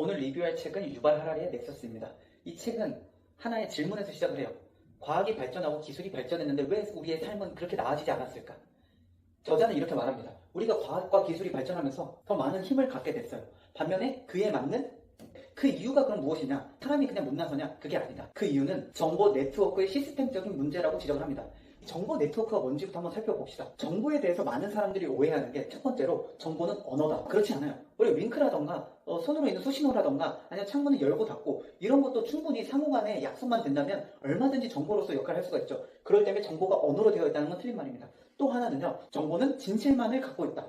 오늘 리뷰할 책은 유발 하라리의 넥서스입니다. 이 책은 하나의 질문에서 시작을 해요. 과학이 발전하고 기술이 발전했는데 왜 우리의 삶은 그렇게 나아지지 않았을까? 저자는 이렇게 말합니다. 우리가 과학과 기술이 발전하면서 더 많은 힘을 갖게 됐어요. 반면에 그에 맞는 그 이유가 그럼 무엇이냐? 사람이 그냥 못나서냐? 그게 아니다. 그 이유는 정보 네트워크의 시스템적인 문제라고 지적을 합니다. 정보 네트워크가 뭔지부터 한번 살펴봅시다. 정보에 대해서 많은 사람들이 오해하는 게 첫 번째로 정보는 언어다. 그렇지 않아요. 우리 윙크라던가 손으로 있는 수신호라던가 아니면 창문을 열고 닫고 이런 것도 충분히 상호간의 약속만 된다면 얼마든지 정보로서 역할을 할 수가 있죠. 그럴 때문에 정보가 언어로 되어 있다는 건 틀린 말입니다. 또 하나는요. 정보는 진실만을 갖고 있다.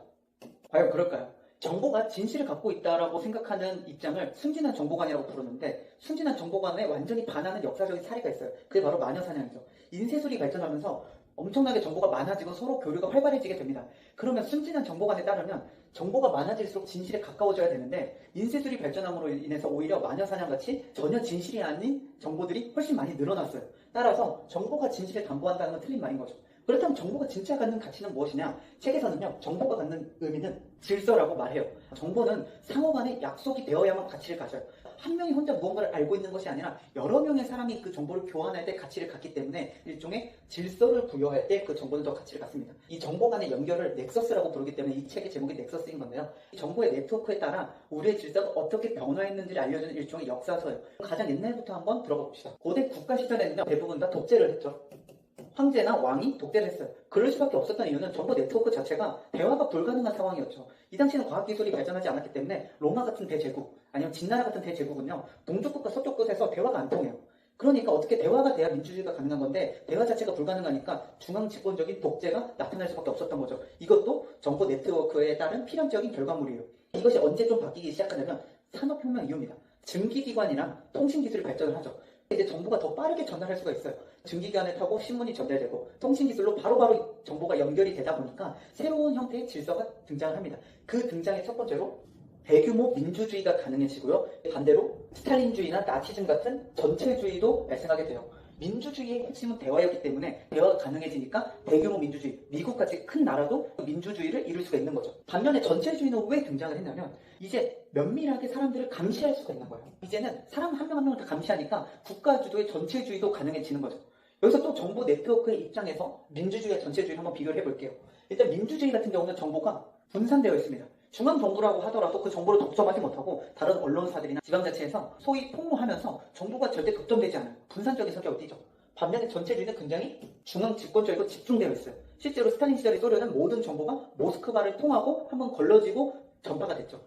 과연 그럴까요? 정보가 진실을 갖고 있다라고 생각하는 입장을 순진한 정보관이라고 부르는데 순진한 정보관에 완전히 반하는 역사적인 사례가 있어요. 그게 바로 마녀사냥이죠. 인쇄술이 발전하면서 엄청나게 정보가 많아지고 서로 교류가 활발해지게 됩니다. 그러면 순진한 정보관에 따르면 정보가 많아질수록 진실에 가까워져야 되는데 인쇄술이 발전함으로 인해서 오히려 마녀사냥같이 전혀 진실이 아닌 정보들이 훨씬 많이 늘어났어요. 따라서 정보가 진실을 담보한다는 건 틀린 말인 거죠. 그렇다면 정보가 진짜 갖는 가치는 무엇이냐? 책에서는요, 정보가 갖는 의미는 질서라고 말해요. 정보는 상호간에 약속이 되어야만 가치를 가져요. 한 명이 혼자 무언가를 알고 있는 것이 아니라 여러 명의 사람이 그 정보를 교환할 때 가치를 갖기 때문에 일종의 질서를 부여할 때 그 정보는 더 가치를 갖습니다. 이 정보 간의 연결을 넥서스라고 부르기 때문에 이 책의 제목이 넥서스인 건데요. 이 정보의 네트워크에 따라 우리의 질서가 어떻게 변화했는지를 알려주는 일종의 역사서예요. 가장 옛날부터 한번 들어가 봅시다. 고대 국가 시절에는 대부분 다 독재를 했죠. 황제나 왕이 독재를 했어요. 그럴 수밖에 없었던 이유는 정보 네트워크 자체가 대화가 불가능한 상황이었죠. 이 당시에는 과학기술이 발전하지 않았기 때문에 로마 같은 대제국 아니면 진나라 같은 대제국은요. 동쪽국과 서쪽국에서 대화가 안 통해요. 그러니까 어떻게 대화가 돼야 민주주의가 가능한 건데 대화 자체가 불가능하니까 중앙 집권적인 독재가 나타날 수밖에 없었던 거죠. 이것도 정보 네트워크에 따른 필연적인 결과물이에요. 이것이 언제 좀 바뀌기 시작하냐면 산업혁명 이후입니다. 증기기관이나 통신기술이 발전을 하죠. 이제 정보가 더 빠르게 전달할 수가 있어요. 증기기관을 타고 신문이 전달되고 통신기술로 바로바로 정보가 연결이 되다 보니까 새로운 형태의 질서가 등장을 합니다. 그 등장의 첫 번째로 대규모 민주주의가 가능해지고요. 반대로 스탈린주의나 나치즘 같은 전체주의도 발생하게 돼요. 민주주의의 핵심은 대화였기 때문에 대화가 가능해지니까 대규모 민주주의, 미국같이 큰 나라도 민주주의를 이룰 수가 있는 거죠. 반면에 전체주의는 왜 등장을 했냐면 이제 면밀하게 사람들을 감시할 수가 있는 거예요. 이제는 사람 한 명 한 명을 다 감시하니까 국가 주도의 전체주의도 가능해지는 거죠. 여기서 또 정보 네트워크의 입장에서 민주주의와 전체주의를 한번 비교를 해볼게요. 일단 민주주의 같은 경우는 정보가 분산되어 있습니다. 중앙정부라고 하더라도 그 정보를 독점하지 못하고 다른 언론사들이나 지방자치에서 소위 폭로하면서 정보가 절대 독점되지 않아요. 분산적인 성격을 띠죠. 반면에 전체주의는 굉장히 중앙 집권적이고 집중되어 있어요. 실제로 스탈린 시절의 소련은 모든 정보가 모스크바를 통하고 한번 걸러지고 전파가 됐죠.